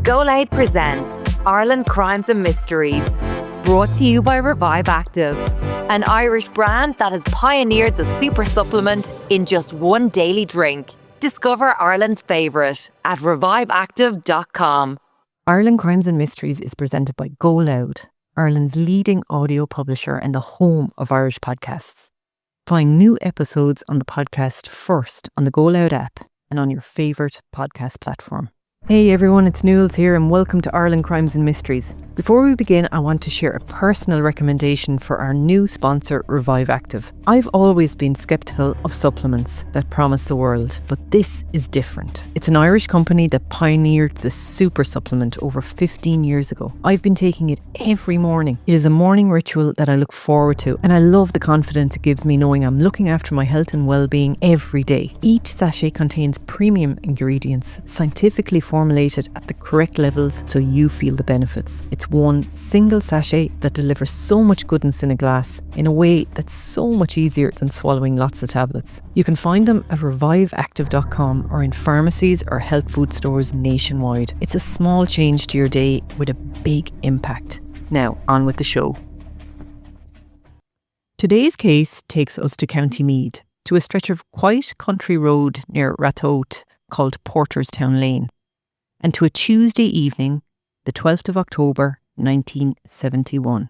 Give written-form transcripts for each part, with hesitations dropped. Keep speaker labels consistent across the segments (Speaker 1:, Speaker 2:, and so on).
Speaker 1: Go Loud presents Ireland Crimes and Mysteries, brought to you by Revive Active, an Irish brand that has pioneered the super supplement in just one daily drink. Discover Ireland's favourite at reviveactive.com.
Speaker 2: Ireland Crimes and Mysteries is presented by Go Loud, Ireland's leading audio publisher and the home of Irish podcasts. Find new episodes on the podcast first on the Go Loud app and on your favourite podcast platform. Hey everyone, it's Newells here and welcome to Ireland Crimes and Mysteries. Before we begin, I want to share a personal recommendation for our new sponsor, Revive Active. I've always been sceptical of supplements that promise the world, but this is different. It's an Irish company that pioneered the super supplement over 15 years ago. I've been taking it every morning. It is a morning ritual that I look forward to, and I love the confidence it gives me knowing I'm looking after my health and well-being every day. Each sachet contains premium ingredients, scientifically formulated at the correct levels so you feel the benefits. It's one single sachet that delivers so much goodness in a glass in a way that's so much easier than swallowing lots of tablets. You can find them at reviveactive.com or in pharmacies or health food stores nationwide. It's a small change to your day with a big impact. Now, on with the show. Today's case takes us to County Meath, to a stretch of quiet country road near Rathote called Porterstown Lane, and to a Tuesday evening, the 12th of October, 1971.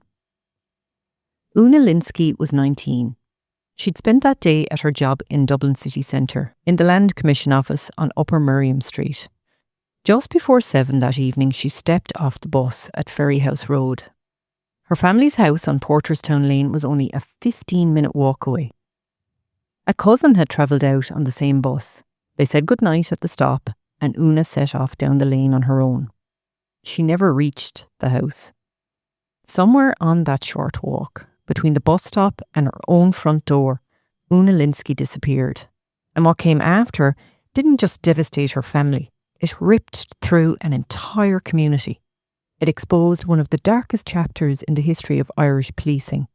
Speaker 2: Una Lynsky was 19. She'd spent that day at her job in Dublin city centre, in the Land Commission office on Upper Miriam Street. Just before 7 that evening, she stepped off the bus at Ferryhouse Road. Her family's house on Porterstown Lane was only a 15-minute walk away. A cousin had travelled out on the same bus. They said goodnight at the stop, and Una set off down the lane on her own. She never reached the house. Somewhere on that short walk, between the bus stop and her own front door, Una Lynsky disappeared. And what came after didn't just devastate her family, it ripped through an entire community. It exposed one of the darkest chapters in the history of Irish policing.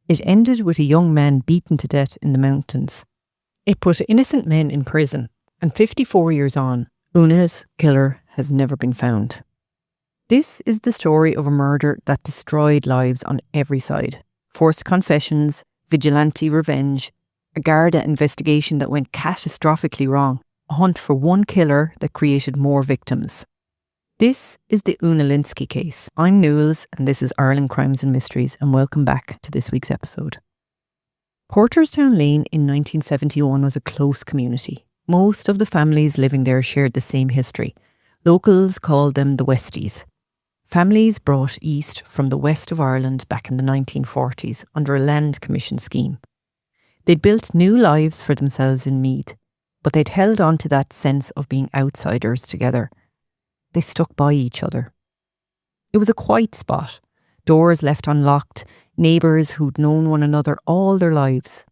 Speaker 2: It ended with a young man beaten to death in the mountains. It put innocent men in prison, and 54 years on, Una's killer has never been found. This is the story of a murder that destroyed lives on every side. Forced confessions, vigilante revenge, a Garda investigation that went catastrophically wrong, a hunt for one killer that created more victims. This is the Una Lynsky case. I'm Newells and this is Ireland Crimes and Mysteries, and welcome back to this week's episode. Porterstown Lane in 1971 was a close community. Most of the families living there shared the same history. Locals called them the Westies. Families brought east from the west of Ireland back in the 1940s under a land commission scheme. They'd built new lives for themselves in Meath, but they'd held on to that sense of being outsiders together. They stuck by each other. It was a quiet spot, doors left unlocked, neighbours who'd known one another all their lives.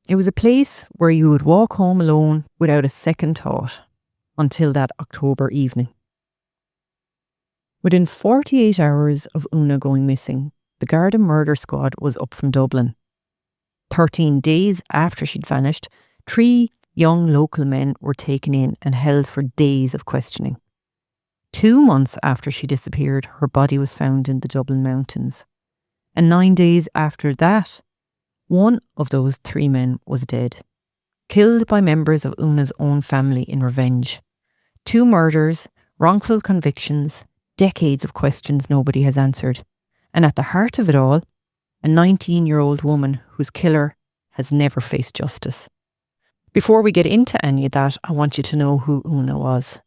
Speaker 2: It was a place where you would walk home alone without a second thought until that October evening. Within 48 hours of Una going missing, the Garda murder squad was up from Dublin. 13 days after she'd vanished, 3 young local men were taken in and held for days of questioning. 2 months after she disappeared, her body was found in the Dublin mountains. And 9 days after that, one of those 3 men was dead, killed by members of Una's own family in revenge. 2 murders, wrongful convictions, decades of questions nobody has answered. And at the heart of it all, a 19-year-old woman whose killer has never faced justice. Before we get into any of that, I want you to know who Una was.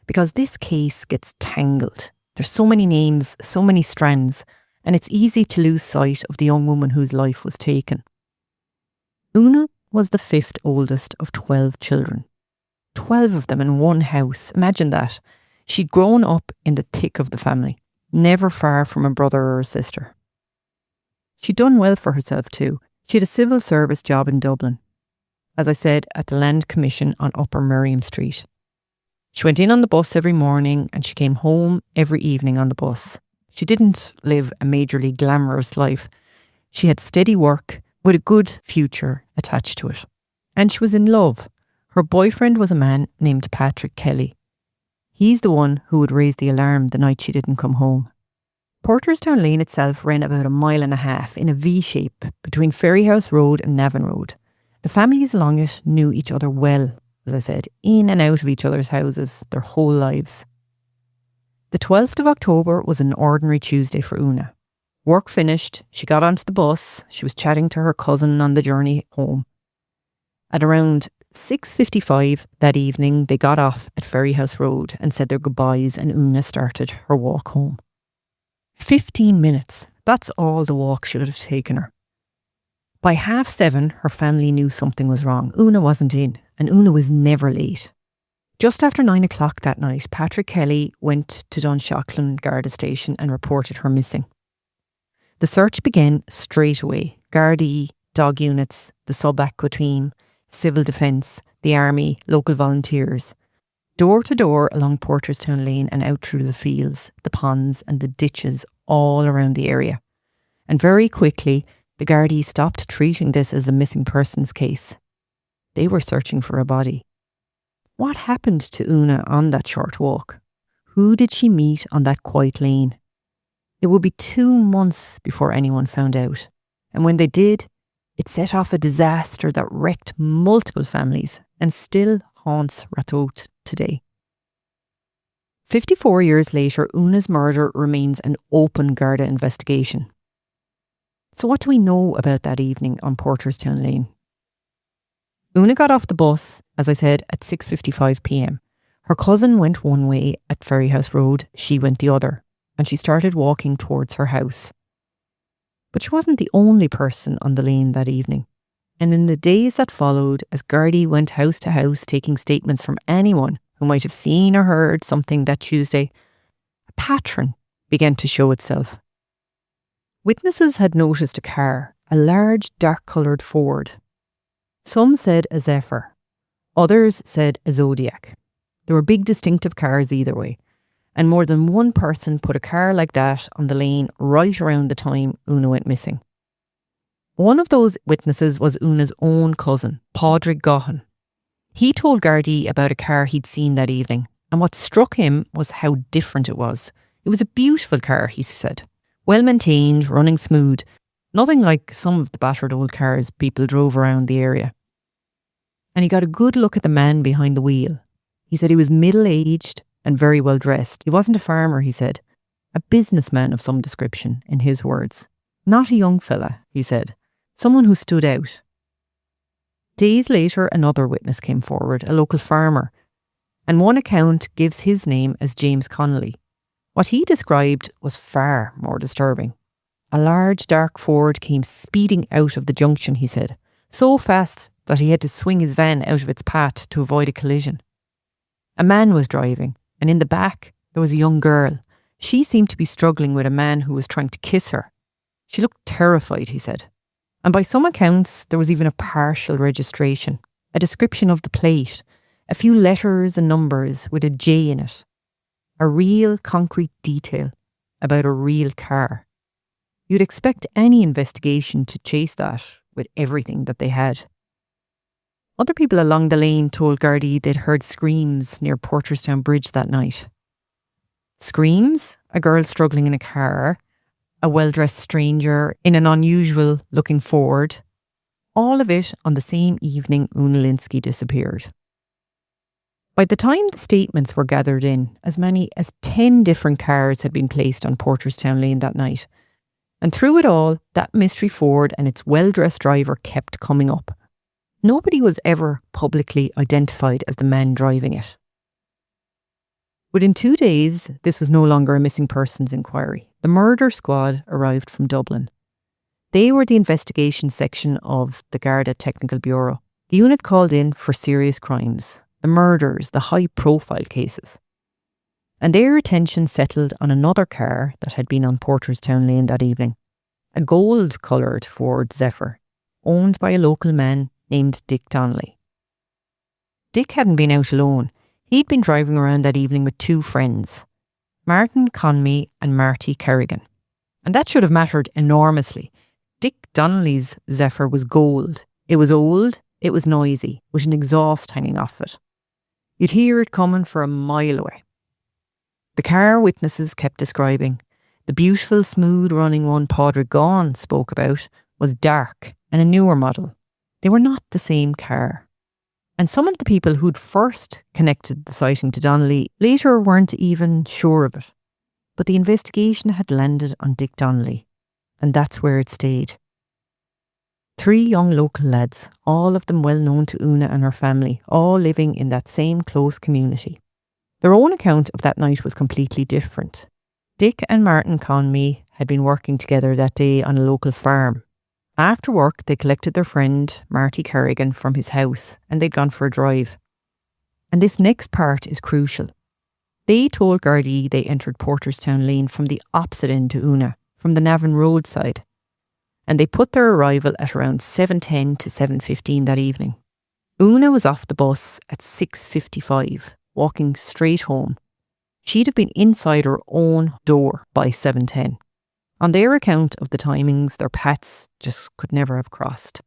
Speaker 2: Because this case gets tangled. There's so many names, so many strands, and it's easy to lose sight of the young woman whose life was taken. Una was the 5th oldest of 12 children. 12 of them in one house. Imagine that. She'd grown up in the thick of the family, never far from a brother or a sister. She'd done well for herself too. She had a civil service job in Dublin. As I said, at the Land Commission on Upper Miriam Street. She went in on the bus every morning and she came home every evening on the bus. She didn't live a majorly glamorous life. She had steady work with a good future attached to it. And she was in love. Her boyfriend was a man named Patrick Kelly. He's the one who would raise the alarm the night she didn't come home. Porterstown Lane itself ran about 1.5 miles in a V shape between Ferryhouse Road and Navan Road. The families along it knew each other well, as I said, in and out of each other's houses their whole lives. The 12th of October was an ordinary Tuesday for Una. Work finished, she got onto the bus, she was chatting to her cousin on the journey home. At around 6:55 that evening, they got off at Ferryhouse Road and said their goodbyes, and Una started her walk home. 15 minutes, that's all the walk should have taken her. By 7:30, her family knew something was wrong. Una wasn't in, and Una was never late. Just after 9 o'clock that night, Patrick Kelly went to Dunshaughlin Garda Station and reported her missing. The search began straight away. Gardaí, dog units, the sub-aqua team, civil defence, the army, local volunteers. Door to door along Porterstown Lane and out through the fields, the ponds and the ditches all around the area. And very quickly, the Gardaí stopped treating this as a missing persons case. They were searching for a body. What happened to Una on that short walk? Who did she meet on that quiet lane? It would be 2 months before anyone found out. And when they did, it set off a disaster that wrecked multiple families and still haunts Ratoath today. 54 years later, Una's murder remains an open Garda investigation. So what do we know about that evening on Porterstown Lane? Una got off the bus, as I said, at 6:55 p.m. Her cousin went one way at Ferryhouse Road, she went the other, and she started walking towards her house. But she wasn't the only person on the lane that evening. And in the days that followed, as Gardaí went house to house taking statements from anyone who might have seen or heard something that Tuesday, a pattern began to show itself. Witnesses had noticed a car, a large dark-coloured Ford. Some said a Zephyr, others said a Zodiac. There were big distinctive cars either way, and more than one person put a car like that on the lane right around the time Una went missing. One of those witnesses was Una's own cousin, Padraig Gaughan. He told Gardaí about a car he'd seen that evening, and what struck him was how different it was. It was a beautiful car, he said. Well maintained, running smooth. Nothing like some of the battered old cars people drove around the area. And he got a good look at the man behind the wheel. He said he was middle-aged and very well dressed. He wasn't a farmer, he said. A businessman of some description, in his words. Not a young fella, he said. Someone who stood out. Days later, another witness came forward, a local farmer. And one account gives his name as James Connolly. What he described was far more disturbing. A large dark Ford came speeding out of the junction, he said, so fast that he had to swing his van out of its path to avoid a collision. A man was driving, and in the back there was a young girl. She seemed to be struggling with a man who was trying to kiss her. She looked terrified, he said. And by some accounts, there was even a partial registration, a description of the plate, a few letters and numbers with a J in it. A real concrete detail about a real car. You'd expect any investigation to chase that with everything that they had. Other people along the lane told Gardaí they'd heard screams near Porterstown Bridge that night. Screams, a girl struggling in a car, a well-dressed stranger in an unusual looking Ford. All of it on the same evening Una Lynsky disappeared. By the time the statements were gathered in, as many as 10 different cars had been placed on Porterstown Lane that night. And through it all, that mystery Ford and its well-dressed driver kept coming up. Nobody was ever publicly identified as the man driving it. Within 2 days, this was no longer a missing persons inquiry. The murder squad arrived from Dublin. They were the investigation section of the Garda Technical Bureau. The unit called in for serious crimes, the murders, the high-profile cases. And their attention settled on another car that had been on Porterstown Lane that evening. A gold-coloured Ford Zephyr, owned by a local man named Dick Donnelly. Dick hadn't been out alone. He'd been driving around that evening with 2 friends, Martin Conmee and Marty Kerrigan. And that should have mattered enormously. Dick Donnelly's Zephyr was gold. It was old, it was noisy, with an exhaust hanging off it. You'd hear it coming for a mile away. The car witnesses kept describing. The beautiful, smooth-running one Padraig Gaughan spoke about was dark and a newer model. They were not the same car. And some of the people who'd first connected the sighting to Donnelly later weren't even sure of it. But the investigation had landed on Dick Donnelly, and that's where it stayed. 3 young local lads, all of them well known to Una and her family, all living in that same close community. Their own account of that night was completely different. Dick and Martin Co Meath had been working together that day on a local farm. After work, they collected their friend, Marty Kerrigan, from his house and they'd gone for a drive. And this next part is crucial. They told Gardaí they entered Porterstown Lane from the opposite end to Una, from the Navan Road side. And they put their arrival at around 7:10 to 7:15 that evening. Una was off the bus at 6:55, walking straight home. She'd have been inside her own door by 7:10. On their account of the timings, their paths just could never have crossed.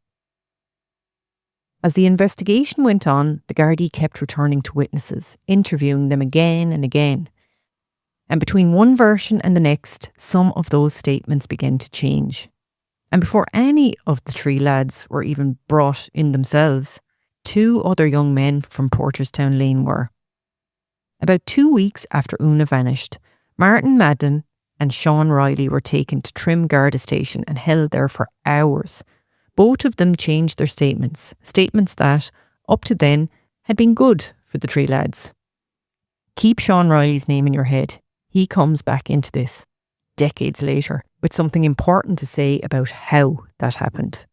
Speaker 2: As the investigation went on, the Gardaí kept returning to witnesses, interviewing them again and again. And between one version and the next, some of those statements began to change. And before any of the 3 lads were even brought in themselves, 2 other young men from Porterstown Lane were. About 2 weeks after Una vanished, Martin Madden and Sean Riley were taken to Trim Garda Station and held there for hours. Both of them changed their statements that, up to then, had been good for the 3 lads. Keep Sean Riley's name in your head. He comes back into this, decades later, with something important to say about how that happened.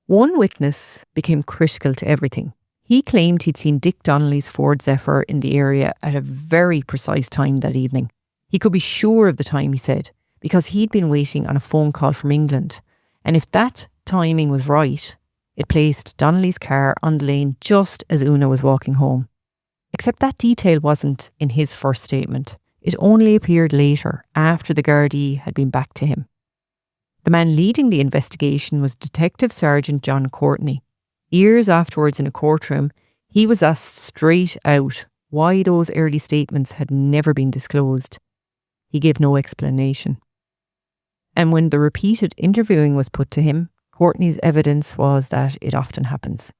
Speaker 2: One witness became critical to everything. He claimed he'd seen Dick Donnelly's Ford Zephyr in the area at a very precise time that evening. He could be sure of the time, he said, because he'd been waiting on a phone call from England. And if that timing was right, it placed Donnelly's car on the lane just as Una was walking home. Except that detail wasn't in his first statement. It only appeared later, after the Gardaí had been back to him. The man leading the investigation was Detective Sergeant John Courtney. Years afterwards in a courtroom, he was asked straight out why those early statements had never been disclosed. He gave no explanation. And when the repeated interviewing was put to him, Courtney's evidence was that it often happens,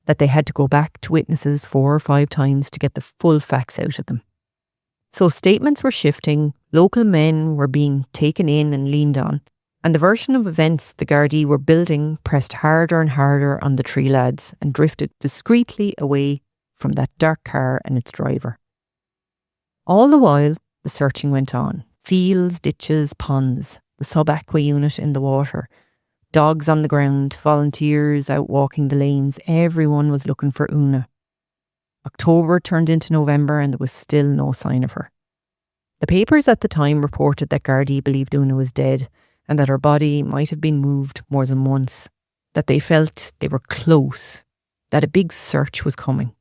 Speaker 2: that they had to go back to witnesses 4 or 5 times to get the full facts out of them. So statements were shifting, local men were being taken in and leaned on, and the version of events the Gardaí were building pressed harder and harder on the 3 lads and drifted discreetly away from that dark car and its driver. All the while, the searching went on. Fields, ditches, ponds, the sub-aqua unit in the water, dogs on the ground, volunteers out walking the lanes. Everyone was looking for Una. October turned into November and there was still no sign of her. The papers at the time reported that Gardaí believed Una was dead and that her body might have been moved more than once, that they felt they were close, that a big search was coming.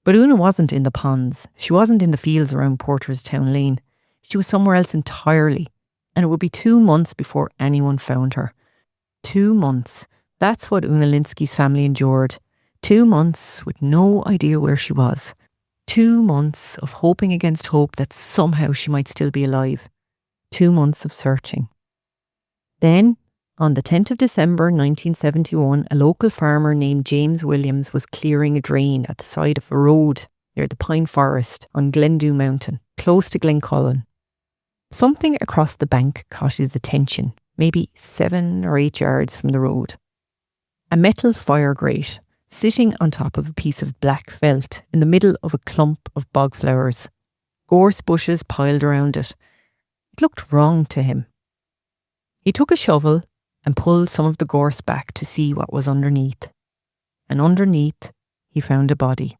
Speaker 2: But Una wasn't in the ponds. She wasn't in the fields around Porterstown Lane. She was somewhere else entirely, and it would be 2 months before anyone found her. 2 months. That's what Una Lynsky's family endured. 2 months with no idea where she was. 2 months of hoping against hope that somehow she might still be alive. 2 months of searching. Then, on the 10th of December 1971, a local farmer named James Williams was clearing a drain at the side of a road near the pine forest on Glendew Mountain, close to Glencullen. Something across the bank caught his attention, maybe 7 or 8 yards from the road. A metal fire grate, sitting on top of a piece of black felt in the middle of a clump of bog flowers. Gorse bushes piled around it. It looked wrong to him. He took a shovel and pulled some of the gorse back to see what was underneath. And underneath, he found a body.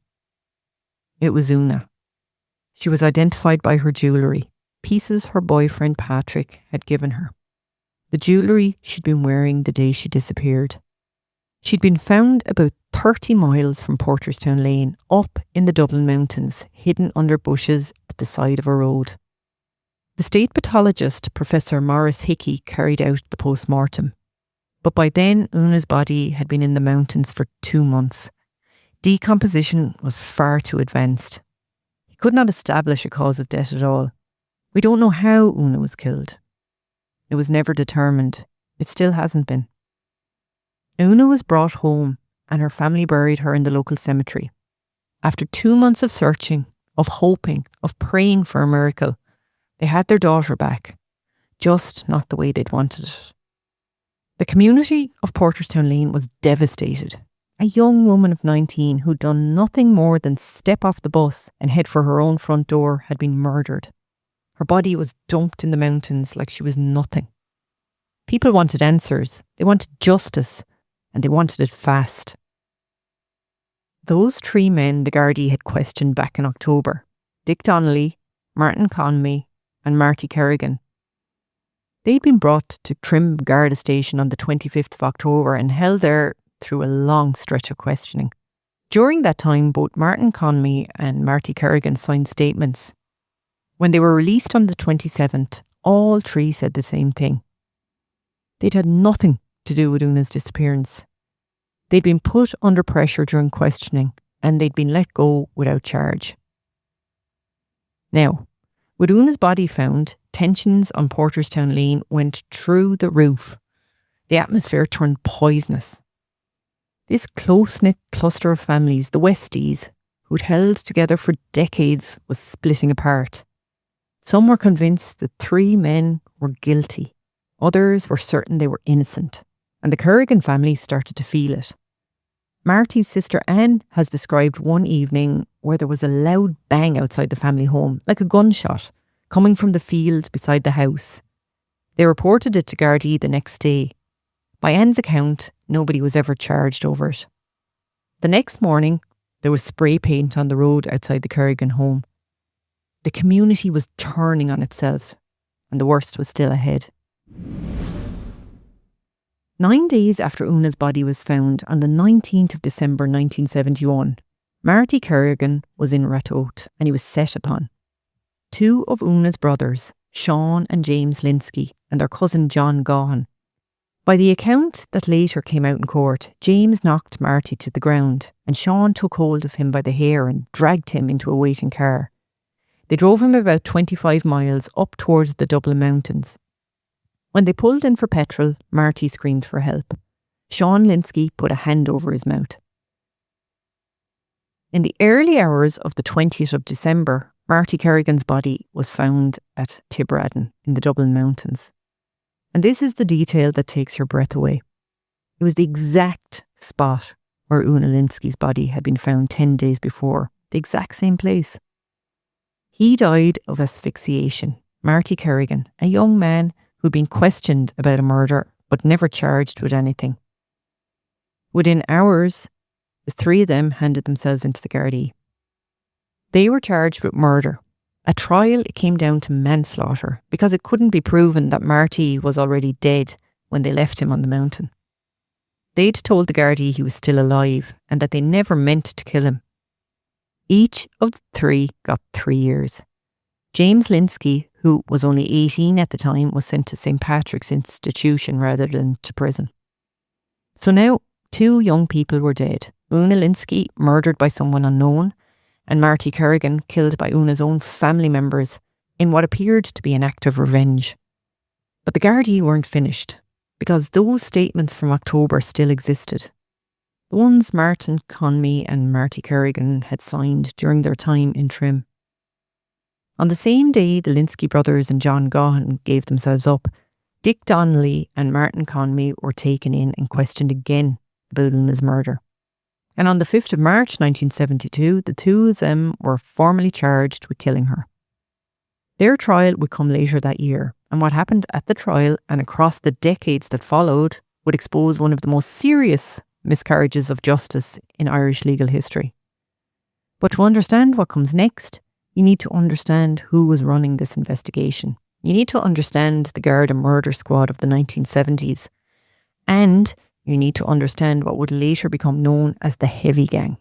Speaker 2: It was Una. She was identified by her jewellery, pieces her boyfriend Patrick had given her. The jewellery she'd been wearing the day she disappeared. She'd been found about 30 miles from Porterstown Lane, up in the Dublin Mountains, hidden under bushes at the side of a road. The state pathologist, Professor Maurice Hickey, carried out the post-mortem. But by then, Una's body had been in the mountains for 2 months. Decomposition was far too advanced. He could not establish a cause of death at all. We don't know how Una was killed. It was never determined. It still hasn't been. Una was brought home and her family buried her in the local cemetery. After 2 months of searching, of hoping, of praying for a miracle, they had their daughter back, just not the way they'd wanted it. The community of Porterstown Lane was devastated. A young woman of 19 who'd done nothing more than step off the bus and head for her own front door had been murdered. Her body was dumped in the mountains like she was nothing. People wanted answers, they wanted justice, and they wanted it fast. Those 3 men the Gardaí had questioned back in October, Dick Donnelly, Martin Conmeath and Marty Kerrigan. They'd been brought to Trim Garda Station on the 25th of October and held there through a long stretch of questioning. During that time, both Martin Conmeath and Marty Kerrigan signed statements. When they were released on the 27th, all 3 said the same thing. They'd had nothing to do with Una's disappearance. They'd been put under pressure during questioning and they'd been let go without charge. Now, with Una's body found, tensions on Porterstown Lane went through the roof. The atmosphere turned poisonous. This close-knit cluster of families, the Westies, who'd held together for decades, was splitting apart. Some were convinced the 3 men were guilty. Others were certain they were innocent. And the Kerrigan family started to feel it. Marty's sister Anne has described one evening where there was a loud bang outside the family home, like a gunshot, coming from the field beside the house. They reported it to Gardaí the next day. By Anne's account, nobody was ever charged over it. The next morning, there was spray paint on the road outside the Kerrigan home. The community was turning on itself, and the worst was still ahead. 9 days after Una's body was found, on the 19th of December 1971, Marty Kerrigan was in Ratoath and he was set upon. 2 of Una's brothers, Sean and James Lynskys, and their cousin John Gaughan. By the account that later came out in court, James knocked Marty to the ground and Sean took hold of him by the hair and dragged him into a waiting car. They drove him about 25 miles up towards the Dublin Mountains. When they pulled in for petrol, Marty screamed for help. Sean Lynskys put a hand over his mouth. In the early hours of the 20th of December, Marty Kerrigan's body was found at Tibradden in the Dublin Mountains. And this is the detail that takes your breath away. It was the exact spot where Una Lynsky's body had been found 10 days before, the exact same place. He died of asphyxiation. Marty Kerrigan, a young man who'd been questioned about a murder but never charged with anything. Within hours, the 3 of them handed themselves into the Gardaí. They were charged with murder. At trial, it came down to manslaughter because it couldn't be proven that Marty was already dead when they left him on the mountain. They'd told the Gardaí he was still alive and that they never meant to kill him. Each of the 3 got 3 years. James Lynskys, who was only 18 at the time, was sent to St. Patrick's Institution rather than to prison. So now 2 young people were dead. Una Lynsky, murdered by someone unknown, and Marty Kerrigan, killed by Una's own family members in what appeared to be an act of revenge. But the Gardaí weren't finished, because those statements from October still existed. The ones Martin Conmeath and Marty Kerrigan had signed during their time in Trim. On the same day the Lynskys brothers and John Gaughan gave themselves up, Dick Donnelly and Martin Conmeath were taken in and questioned again about Una's murder. And on the 5th of March 1972, the 2 of them were formally charged with killing her. Their trial would come later that year, and what happened at the trial and across the decades that followed would expose one of the most serious miscarriages of justice in Irish legal history. But to understand what comes next, you need to understand who was running this investigation. You need to understand the Garda murder squad of the 1970s, and you need to understand what would later become known as the Heavy Gang.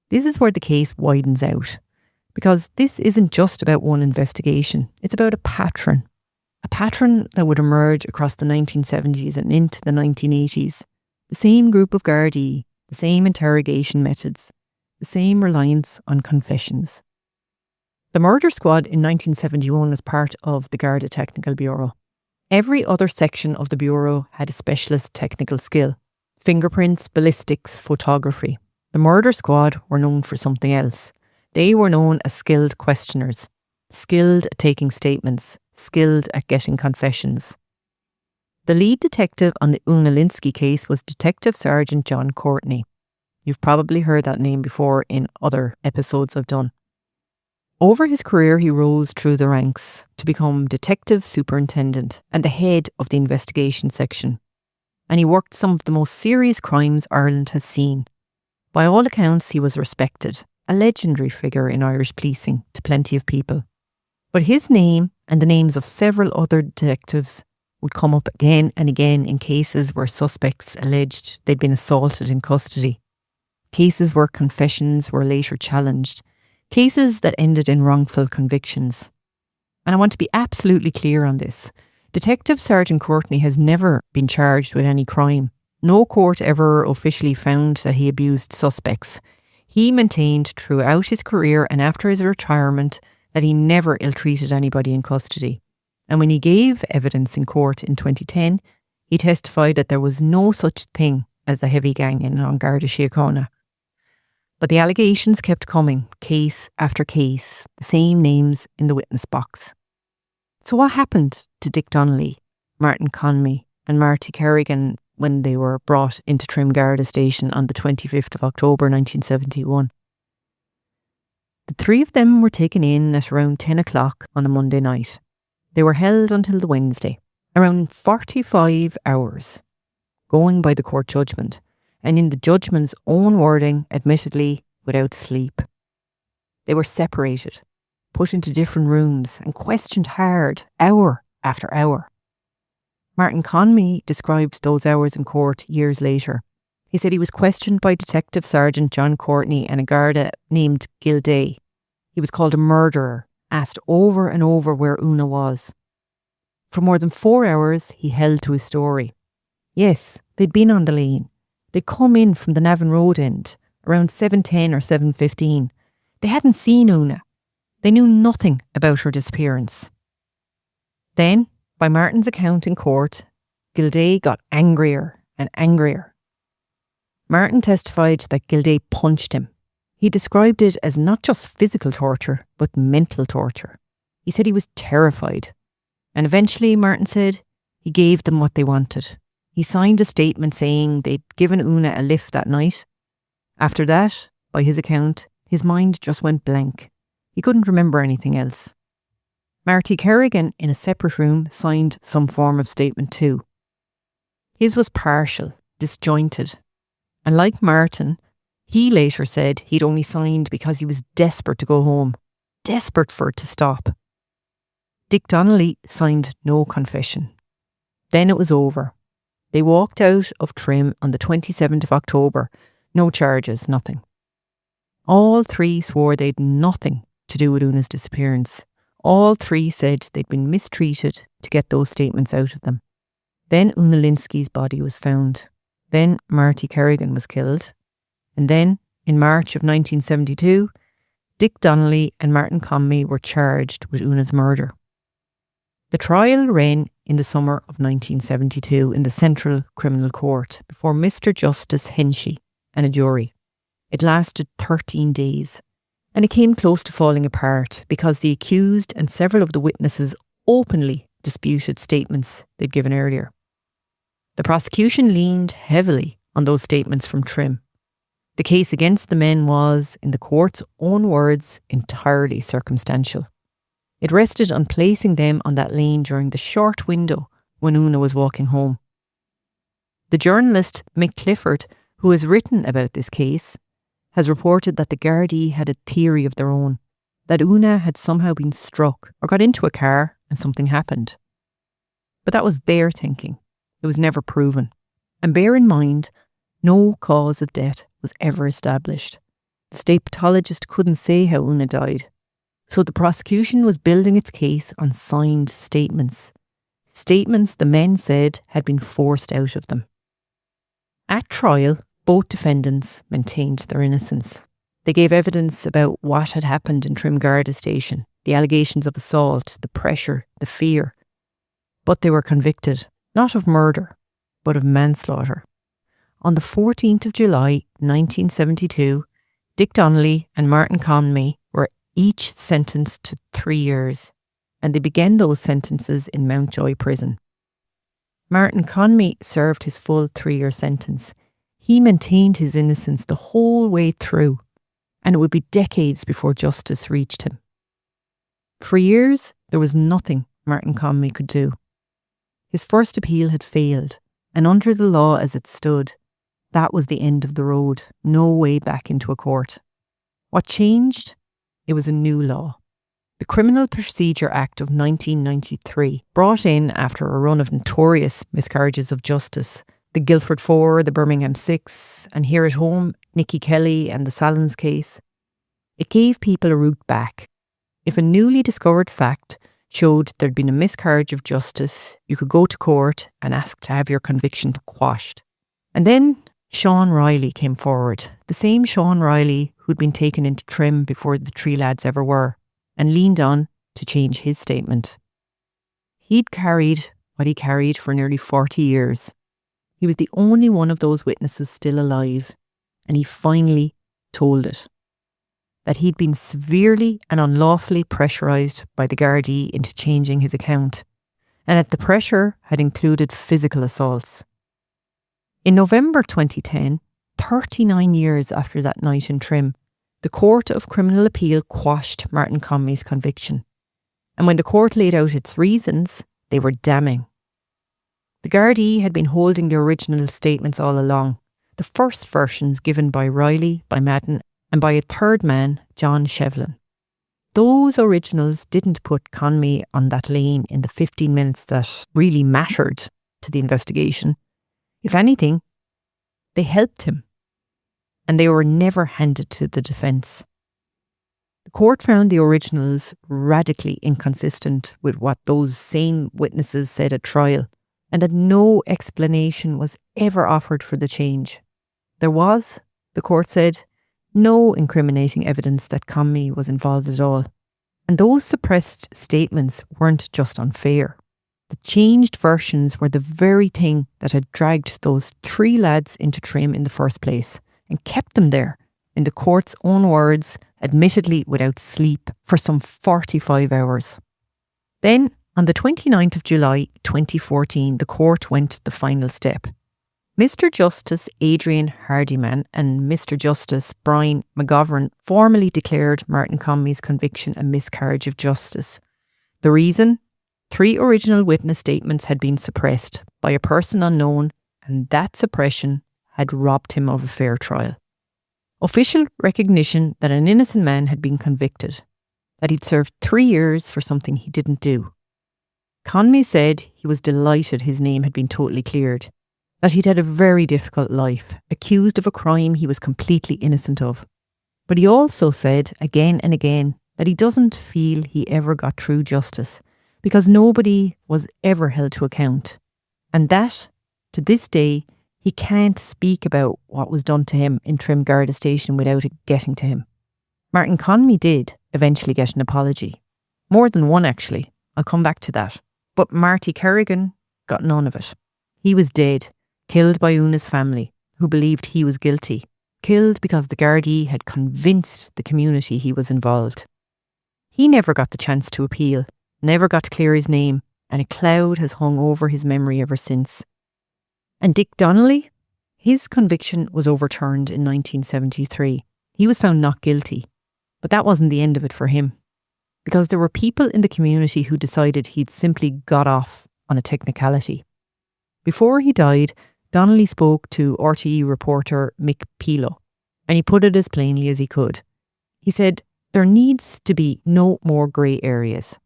Speaker 2: This is where the case widens out, because this isn't just about one investigation, it's about a pattern that would emerge across the 1970s and into the 1980s. The same group of Gardaí, the same interrogation methods, the same reliance on confessions. The murder squad in 1971 was part of the Garda Technical Bureau. Every other section of the bureau had a specialist technical skill: fingerprints, ballistics, photography. The murder squad were known for something else. They were known as skilled questioners, skilled at taking statements, skilled at getting confessions. The lead detective on the Una Lynsky case was Detective Sergeant John Courtney. You've probably heard that name before in other episodes I've done. Over his career, he rose through the ranks to become detective superintendent and the head of the investigation section. And he worked some of the most serious crimes Ireland has seen. By all accounts, he was respected, a legendary figure in Irish policing to plenty of people. But his name and the names of several other detectives would come up again and again in cases where suspects alleged they'd been assaulted in custody. Cases where confessions were later challenged. Cases that ended in wrongful convictions. And I want to be absolutely clear on this. Detective Sergeant Courtney has never been charged with any crime. No court ever officially found that he abused suspects. He maintained throughout his career and after his retirement that he never ill-treated anybody in custody. And when he gave evidence in court in 2010, he testified that there was no such thing as a heavy gang in An Garda Síochána. But the allegations kept coming, case after case, the same names in the witness box. So what happened to Dick Donnelly, Martin Conmee and Marty Kerrigan when they were brought into Trim Garda Station on the 25th of October 1971? The three of them were taken in at around 10 o'clock on a Monday night. They were held until the Wednesday, around 45 hours, going by the court judgment. And in the judgment's own wording, admittedly, without sleep. They were separated, put into different rooms and questioned hard, hour after hour. Martin Conmee described those hours in court years later. He said he was questioned by Detective Sergeant John Courtney and a Garda named Gilday. He was called a murderer, asked over and over where Una was. For more than 4 hours, he held to his story. Yes, they'd been on the lane. They'd come in from the Navan Road end, around 7:10 or 7:15. They hadn't seen Una. They knew nothing about her disappearance. Then, by Martin's account in court, Gilday got angrier and angrier. Martin testified that Gilday punched him. He described it as not just physical torture, but mental torture. He said he was terrified. And eventually, Martin said, he gave them what they wanted. He signed a statement saying they'd given Una a lift that night. After that, by his account, his mind just went blank. He couldn't remember anything else. Marty Kerrigan, in a separate room, signed some form of statement too. His was partial, disjointed. And like Martin, he later said he'd only signed because he was desperate to go home, desperate for it to stop. Dick Donnelly signed no confession. Then it was over. They walked out of Trim on the 27th of October. No charges, nothing. All three swore they'd nothing to do with Una's disappearance. All three said they'd been mistreated to get those statements out of them. Then Una Lynsky's body was found. Then Marty Kerrigan was killed. And then, in March of 1972, Dick Donnelly and Martin Conmee were charged with Una's murder. The trial ran in the summer of 1972 in the Central Criminal Court before Mr. Justice Henshey and a jury. It lasted 13 days, and it came close to falling apart because the accused and several of the witnesses openly disputed statements they'd given earlier. The prosecution leaned heavily on those statements from Trim. The case against the men was, in the court's own words, entirely circumstantial. It rested on placing them on that lane during the short window when Una was walking home. The journalist Mick Clifford, who has written about this case, has reported that the Gardaí had a theory of their own, that Una had somehow been struck or got into a car and something happened. But that was their thinking. It was never proven. And bear in mind, no cause of death was ever established. The state pathologist couldn't say how Una died. So the prosecution was building its case on signed statements. Statements the men said had been forced out of them. At trial, both defendants maintained their innocence. They gave evidence about what had happened in Trim Garda station, the allegations of assault, the pressure, the fear. But they were convicted, not of murder, but of manslaughter. On the 14th of July 1972, Dick Donnelly and Martin Conmee were each sentenced to 3 years, and they began those sentences in Mountjoy Prison. Martin Conmee served his full 3-year sentence. He maintained his innocence the whole way through, and it would be decades before justice reached him. For years, there was nothing Martin Conmee could do. His first appeal had failed, and under the law as it stood, that was the end of the road, no way back into a court. What changed? It was a new law. The Criminal Procedure Act of 1993, brought in after a run of notorious miscarriages of justice, the Guildford 4, the Birmingham 6, and here at home, Nicky Kelly and the Salins case. It gave people a route back. If a newly discovered fact showed there'd been a miscarriage of justice, you could go to court and ask to have your conviction quashed. And then Sean Riley came forward, the same Sean Riley who'd been taken into Trim before the 3 lads ever were, and leaned on to change his statement. He'd carried what he carried for nearly 40 years. He was the only one of those witnesses still alive, and he finally told it. That he'd been severely and unlawfully pressurised by the Gardaí into changing his account, and that the pressure had included physical assaults. In November 2010, 39 years after that night in Trim, the Court of Criminal Appeal quashed Martin Conmee's conviction. And when the court laid out its reasons, they were damning. The Gardaí had been holding the original statements all along, the first versions given by Riley, by Madden, and by a third man, John Shevlin. Those originals didn't put Conmee on that lane in the 15 minutes that really mattered to the investigation. If anything, they helped him, and they were never handed to the defence. The court found the originals radically inconsistent with what those same witnesses said at trial, and that no explanation was ever offered for the change. There was, the court said, no incriminating evidence that Conmee was involved at all. And those suppressed statements weren't just unfair. The changed versions were the very thing that had dragged those 3 lads into Trim in the first place and kept them there, in the court's own words, admittedly without sleep, for some 45 hours. Then, on the 29th of July 2014, the court went the final step. Mr Justice Adrian Hardiman and Mr Justice Brian McGovern formally declared Martin Conmee's conviction a miscarriage of justice. The reason? 3 original witness statements had been suppressed by a person unknown, and that suppression had robbed him of a fair trial. Official recognition that an innocent man had been convicted, that he'd served 3 years for something he didn't do. Conmee said he was delighted his name had been totally cleared, that he'd had a very difficult life, accused of a crime he was completely innocent of. But he also said, again and again, that he doesn't feel he ever got true justice, because nobody was ever held to account. And that, to this day, he can't speak about what was done to him in Trim Garda Station without it getting to him. Martin Conmee did eventually get an apology. More than one, actually. I'll come back to that. But Marty Kerrigan got none of it. He was dead, killed by Una's family, who believed he was guilty. Killed because the Gardaí had convinced the community he was involved. He never got the chance to appeal, never got to clear his name, and a cloud has hung over his memory ever since. And Dick Donnelly? His conviction was overturned in 1973. He was found not guilty. But that wasn't the end of it for him. Because there were people in the community who decided he'd simply got off on a technicality. Before he died, Donnelly spoke to RTE reporter Mick Pilo, and he put it as plainly as he could. He said, there needs to be no more grey areas.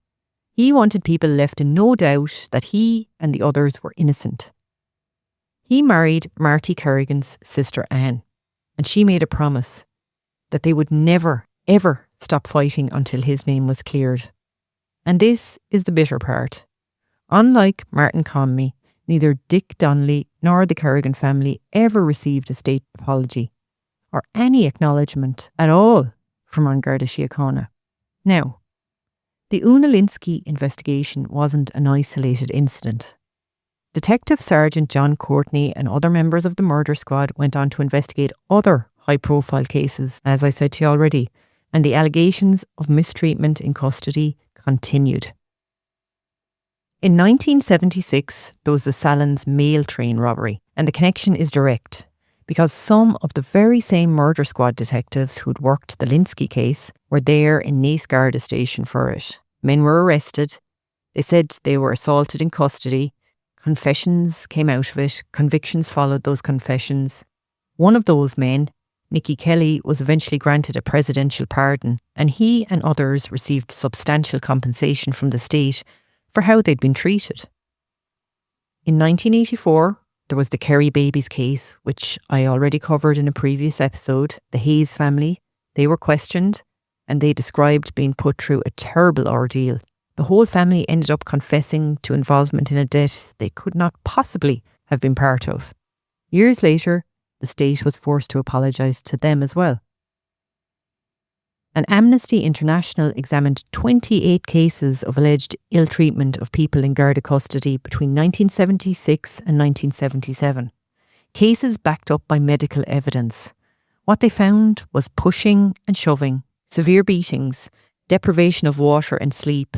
Speaker 2: He wanted people left in no doubt that he and the others were innocent. He married Marty Kerrigan's sister Anne, and she made a promise that they would never, ever stop fighting until his name was cleared. And this is the bitter part. Unlike Martin Conmee, neither Dick Donnelly nor the Kerrigan family ever received a state apology, or any acknowledgement at all from An Garda Síochána. Now, the Una Lynsky investigation wasn't an isolated incident. Detective Sergeant John Courtney and other members of the murder squad went on to investigate other high-profile cases, as I said to you already, and the allegations of mistreatment in custody continued. In 1976, there was the Salins mail train robbery, and the connection is direct, because some of the very same murder squad detectives who'd worked the Lynsky case were there in Naas Garda station for it. Men were arrested. They said they were assaulted in custody. Confessions came out of it. Convictions followed those confessions. One of those men, Nicky Kelly, was eventually granted a presidential pardon, and he and others received substantial compensation from the state for how they'd been treated. In 1984, there was the Kerry babies case, which I already covered in a previous episode. The Hayes family, they were questioned and they described being put through a terrible ordeal. The whole family ended up confessing to involvement in a death they could not possibly have been part of. Years later, the state was forced to apologise to them as well. And Amnesty International examined 28 cases of alleged ill treatment of people in Garda custody between 1976 and 1977. Cases backed up by medical evidence. What they found was pushing and shoving, severe beatings, deprivation of water and sleep,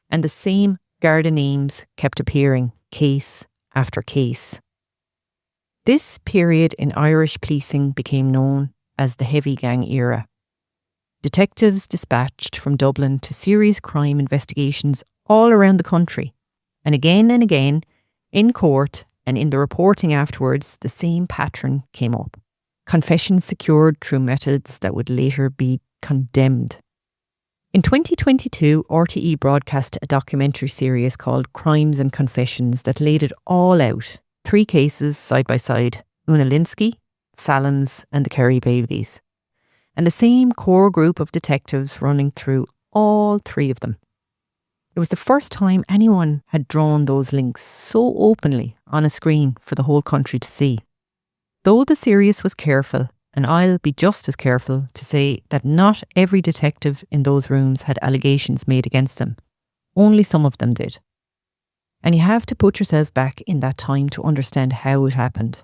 Speaker 2: and the same Garda names kept appearing, case after case. This period in Irish policing became known as the heavy gang era. Detectives dispatched from Dublin to serious crime investigations all around the country. And again, in court and in the reporting afterwards, the same pattern came up. Confessions secured through methods that would later be condemned. In 2022, RTE broadcast a documentary series called Crimes and Confessions that laid it all out. 3 cases side by side: Una Lynsky, Salins and the Kerry babies. And the same core group of detectives running through all 3 of them. It was the first time anyone had drawn those links so openly on a screen for the whole country to see. Though the series was careful, and I'll be just as careful to say that not every detective in those rooms had allegations made against them. Only some of them did. And you have to put yourself back in that time to understand how it happened.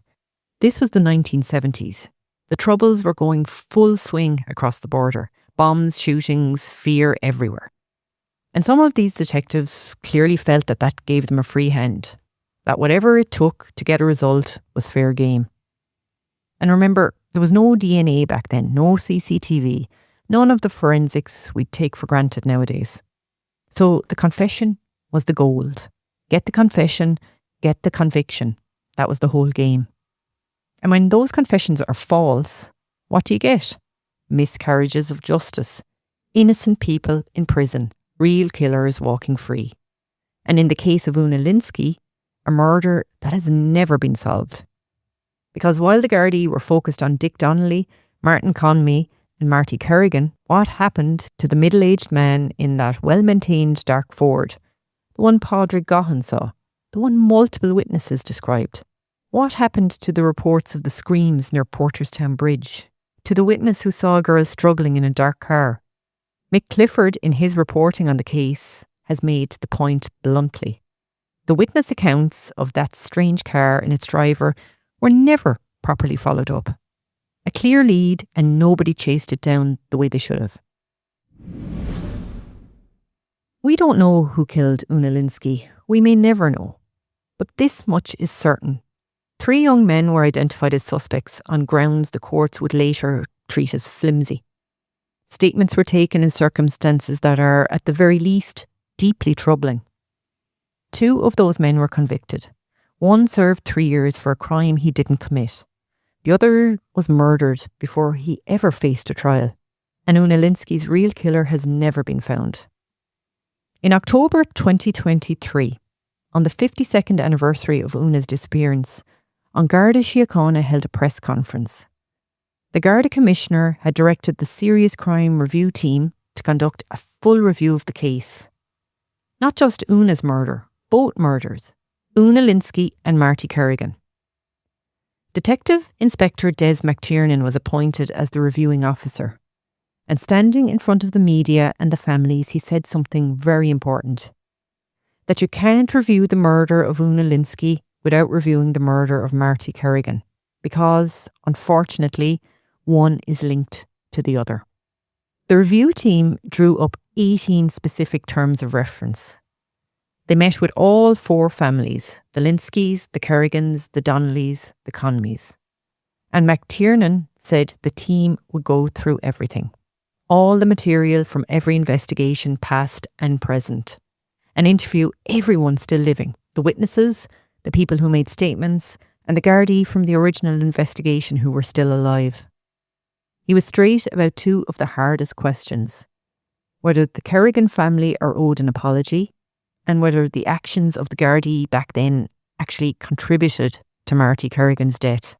Speaker 2: This was the 1970s. The Troubles were going full swing across the border. Bombs, shootings, fear everywhere. And some of these detectives clearly felt that that gave them a free hand. That whatever it took to get a result was fair game. And remember, there was no DNA back then, no CCTV, none of the forensics we'd take for granted nowadays. So the confession was the gold. Get the confession, get the conviction. That was the whole game. And when those confessions are false, what do you get? Miscarriages of justice. Innocent people in prison. Real killers walking free. And in the case of Una Lynsky, a murder that has never been solved. Because while the Gardaí were focused on Dick Donnelly, Martin Conmee and Marty Kerrigan, what happened to the middle-aged man in that well-maintained dark Ford? The one Padraig Gahan saw. The one multiple witnesses described. What happened to the reports of the screams near Porterstown Bridge? To the witness who saw a girl struggling in a dark car? Mick Clifford, in his reporting on the case, has made the point bluntly. The witness accounts of that strange car and its driver were never properly followed up. A clear lead and nobody chased it down the way they should have. We don't know who killed Una Lynsky. We may never know. But this much is certain. 3 young men were identified as suspects on grounds the courts would later treat as flimsy. Statements were taken in circumstances that are, at the very least, deeply troubling. 2 of those men were convicted. One served 3 years for a crime he didn't commit. The other was murdered before he ever faced a trial. And Una Lynsky's real killer has never been found. In October 2023, on the 52nd anniversary of Una's disappearance, An Garda Síochána held a press conference. The Garda Commissioner had directed the Serious Crime Review Team to conduct a full review of the case. Not just Una's murder, both murders, Una Lynsky and Marty Kerrigan. Detective Inspector Des McTiernan was appointed as the reviewing officer. And standing in front of the media and the families, he said something very important. That you can't review the murder of Una Lynsky without reviewing the murder of Marty Kerrigan. Because, unfortunately, one is linked to the other. The review team drew up 18 specific terms of reference. They met with all 4 families, the Lynskys, the Kerrigans, the Donnellys, the Co Meaths. And McTiernan said the team would go through everything. All the material from every investigation, past and present. And interview everyone still living, the witnesses, the people who made statements, and the Gardaí from the original investigation who were still alive. He was straight about 2 of the hardest questions. Whether the Kerrigan family are owed an apology, and whether the actions of the Gardaí back then actually contributed to Marty Kerrigan's death.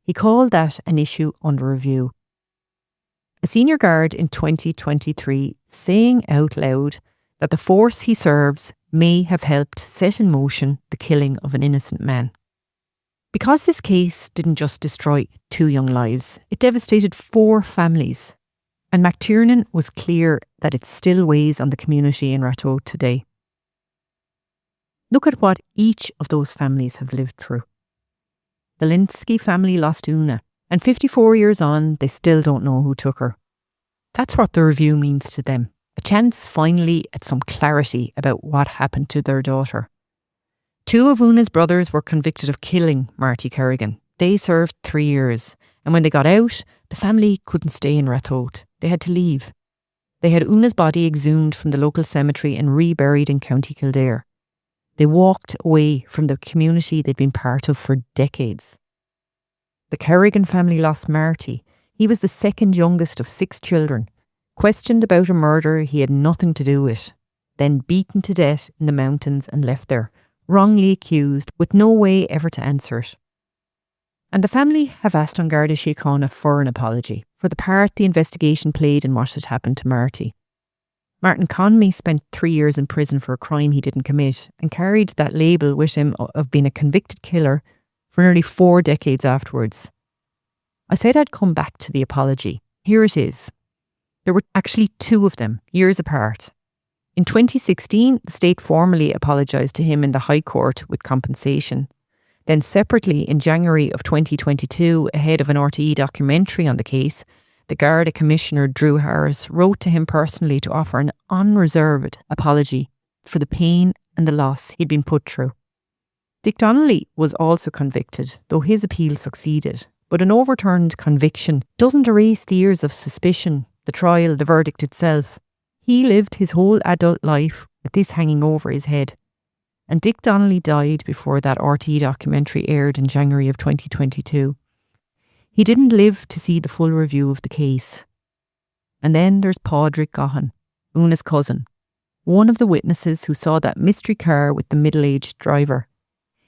Speaker 2: He called that an issue under review. A senior guard in 2023 saying out loud that the force he serves may have helped set in motion the killing of an innocent man. Because this case didn't just destroy 2 young lives, it devastated 4 families. And McTiernan was clear that it still weighs on the community in Ratoath today. Look at what each of those families have lived through. The Lynsky family lost Una, and 54 years on, they still don't know who took her. That's what the review means to them. A chance finally at some clarity about what happened to their daughter. 2 of Una's brothers were convicted of killing Marty Kerrigan. They served 3 years, and when they got out, the family couldn't stay in Ratoath. They had to leave. They had Una's body exhumed from the local cemetery and reburied in County Kildare. They walked away from the community they'd been part of for decades. The Kerrigan family lost Marty. He was the second youngest of 6 children, questioned about a murder he had nothing to do with, then beaten to death in the mountains and left there, wrongly accused, with no way ever to answer it. And the family have asked An Garda Síochána for an apology for the part the investigation played in what had happened to Marty. Martin Co Meath spent 3 years in prison for a crime he didn't commit and carried that label with him of being a convicted killer for nearly 4 decades afterwards. I said I'd come back to the apology. Here it is. There were actually 2 of them, years apart. In 2016, the state formally apologised to him in the High Court with compensation. Then separately in January of 2022, ahead of an RTE documentary on the case, the Garda Commissioner Drew Harris wrote to him personally to offer an unreserved apology for the pain and the loss he'd been put through. Dick Donnelly was also convicted, though his appeal succeeded. But an overturned conviction doesn't erase the years of suspicion, the trial, the verdict itself. He lived his whole adult life with this hanging over his head. And Dick Donnelly died before that RTE documentary aired in January of 2022. He didn't live to see the full review of the case. And then there's Padraig Gahan, Una's cousin, one of the witnesses who saw that mystery car with the middle-aged driver.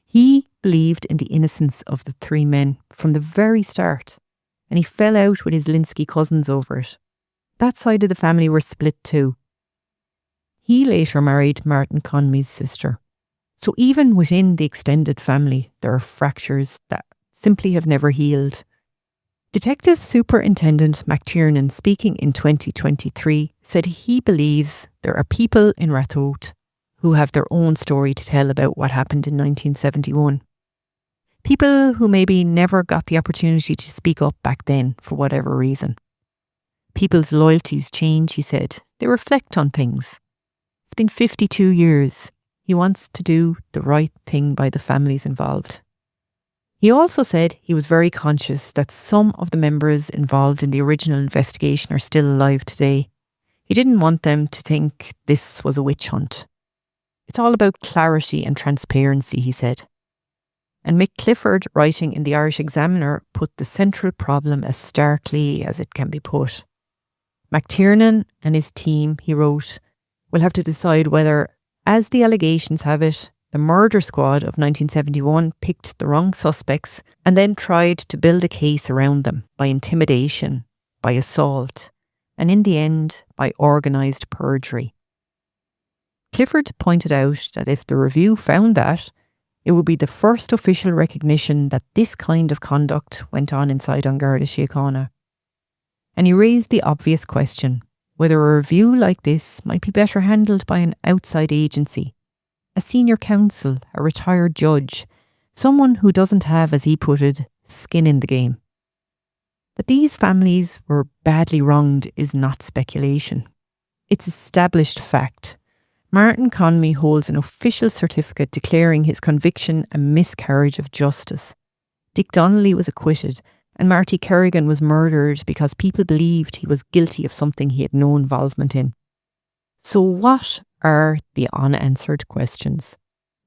Speaker 2: He believed in the innocence of the 3 men from the very start, and he fell out with his Lynsky cousins over it. That side of the family were split too. He later married Martin Co Meath's sister. So even within the extended family, there are fractures that simply have never healed. Detective Superintendent McTiernan, speaking in 2023, said he believes there are people in Ratoath who have their own story to tell about what happened in 1971. People who maybe never got the opportunity to speak up back then for whatever reason. People's loyalties change, he said. They reflect on things. It's been 52 years. He wants to do the right thing by the families involved. He also said he was very conscious that some of the members involved in the original investigation are still alive today. He didn't want them to think this was a witch hunt. It's all about clarity and transparency, he said. And Mick Clifford, writing in the Irish Examiner, put the central problem as starkly as it can be put. McTiernan and his team, he wrote, will have to decide whether, as the allegations have it, the murder squad of 1971 picked the wrong suspects and then tried to build a case around them by intimidation, by assault, and in the end, by organised perjury. Clifford pointed out that if the review found that, It would be the first official recognition that this kind of conduct went on inside An Garda Síochána. And he raised the obvious question, whether a review like this might be better handled by an outside agency, a senior counsel, a retired judge, someone who doesn't have, as he put it, skin in the game. That these families were badly wronged is not speculation. It's established fact. Martin Conmee holds an official certificate declaring his conviction a miscarriage of justice. Dick Donnelly was acquitted, and Marty Kerrigan was murdered because people believed he was guilty of something he had no involvement in. So what are the unanswered questions?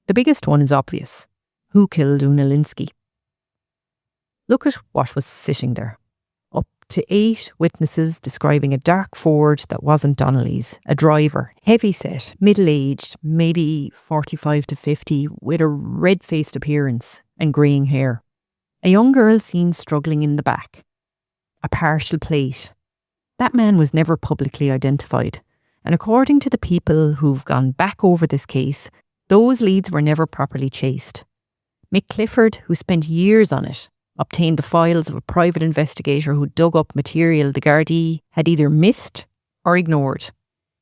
Speaker 2: The biggest one is obvious. Who killed Una Lynsky? Look at what was sitting there. Up to 8 witnesses describing a dark Ford that wasn't Donnelly's, a driver, heavy-set, middle-aged, maybe 45 to 50, with a red-faced appearance and greying hair. A young girl seen struggling in the back. A partial plate. That man was never publicly identified, and according to the people who've gone back over this case, those leads were never properly chased. Mick Clifford, who spent years on it, obtained the files of a private investigator who dug up material the Gardaí had either missed or ignored.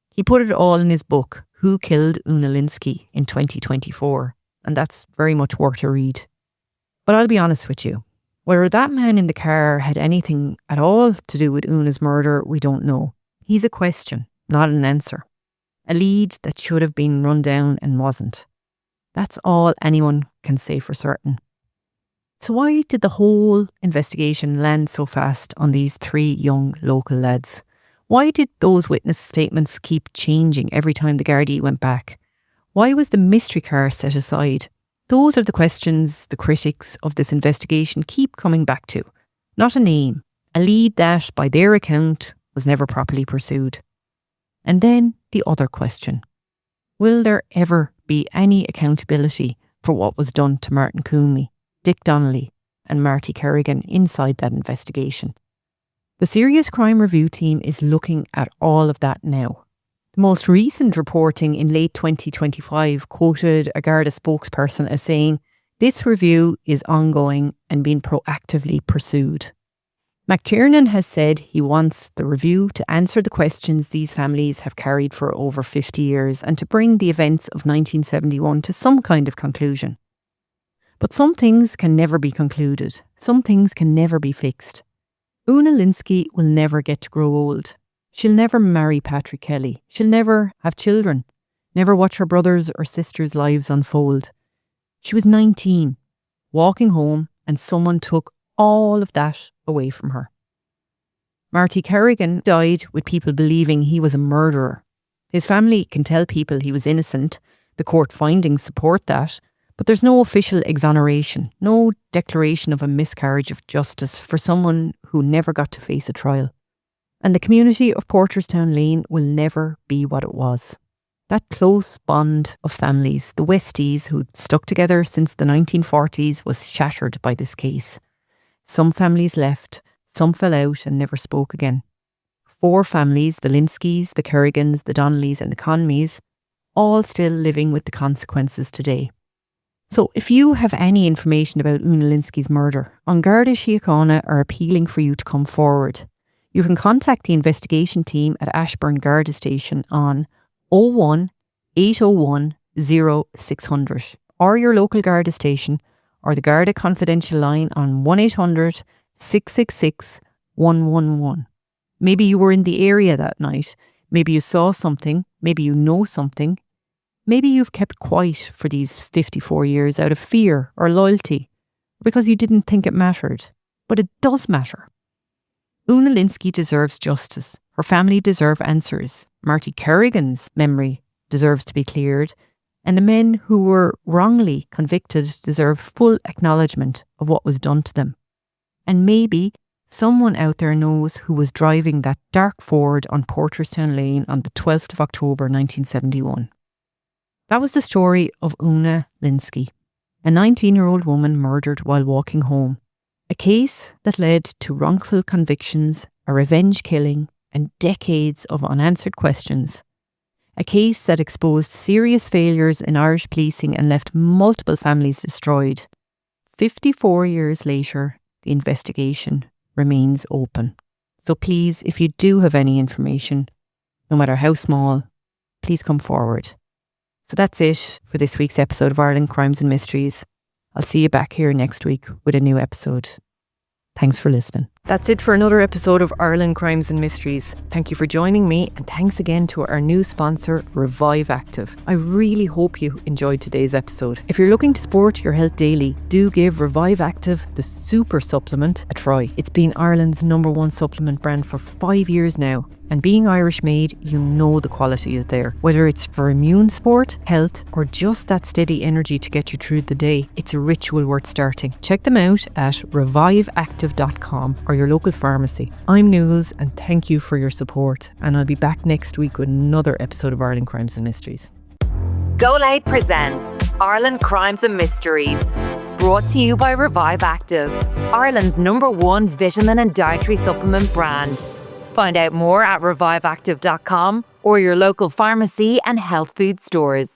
Speaker 2: He put it all in his book, Who Killed Una Lynsky, in 2024, and that's very much worth a read. But I'll be honest with you, whether that man in the car had anything at all to do with Una's murder, we don't know. He's a question, not an answer. A lead that should have been run down and wasn't. That's all anyone can say for certain. So why did the whole investigation land so fast on these 3 young local lads? Why did those witness statements keep changing every time the Gardaí went back? Why was the mystery car set aside? Those are the questions the critics of this investigation keep coming back to. Not a name, a lead that, by their account, was never properly pursued. And then the other question. Will there ever be any accountability for what was done to Martin Conmee, Dick Donnelly and Marty Kerrigan inside that investigation? The Serious Crime Review team is looking at all of that now. The most recent reporting in late 2025 quoted a Garda spokesperson as saying, "This review is ongoing and being proactively pursued." McTiernan has said he wants the review to answer the questions these families have carried for over 50 years and to bring the events of 1971 to some kind of conclusion. But some things can never be concluded. Some things can never be fixed. Una Lynsky will never get to grow old. She'll never marry Patrick Kelly. She'll never have children. Never watch her brothers' or sisters' lives unfold. She was 19, walking home, and someone took all of that away from her. Marty Kerrigan died with people believing he was a murderer. His family can tell people he was innocent. The court findings support that. But there's no official exoneration, no declaration of a miscarriage of justice for someone who never got to face a trial. And the community of Porterstown Lane will never be what it was. That close bond of families, the Westies who'd stuck together since the 1940s, was shattered by this case. Some families left, some fell out and never spoke again. 4 families, the Lynskys, the Kerrigans, the Donnellys and the Conmees, all still living with the consequences today. So if you have any information about Una Lynsky's murder, An Garda Síochána are appealing for you to come forward. You can contact the investigation team at Ashbourne Garda Station on 01 801 0600 or your local Garda station or the Garda confidential line on 1800 666 111. Maybe you were in the area that night. Maybe you saw something. Maybe you know something. Maybe you've kept quiet for these 54 years out of fear or loyalty, because you didn't think it mattered. But it does matter. Una Lynsky deserves justice. Her family deserve answers. Marty Kerrigan's memory deserves to be cleared. And the men who were wrongly convicted deserve full acknowledgement of what was done to them. And maybe someone out there knows who was driving that dark Ford on Porterstown Lane on the 12th of October 1971. That was the story of Una Lynsky, a 19-year-old woman murdered while walking home. A case that led to wrongful convictions, a revenge killing, and decades of unanswered questions. a case that exposed serious failures in Irish policing and left multiple families destroyed. 54 years later, the investigation remains open. So please, if you do have any information, no matter how small, please come forward. So that's it for this week's episode of Ireland Crimes and Mysteries. I'll see you back here next week with a new episode. Thanks for listening. That's it for another episode of Ireland Crimes and Mysteries. Thank you for joining me, and thanks again to our new sponsor, Revive Active. I really hope you enjoyed today's episode. If you're looking to support your health daily, do give Revive Active, the super supplement, a try. It's been Ireland's #1 supplement brand for 5 years now. And being Irish made, you know the quality is there. Whether it's for immune support, health, or just that steady energy to get you through the day, it's a ritual worth starting. Check them out at reviveactive.com or your local pharmacy. I'm Nules, and thank you for your support. And I'll be back next week with another episode of Ireland Crimes and Mysteries.
Speaker 1: Go Loud presents Ireland Crimes and Mysteries. Brought to you by Revive Active, Ireland's #1 vitamin and dietary supplement brand. Find out more at reviveactive.com or your local pharmacy and health food stores.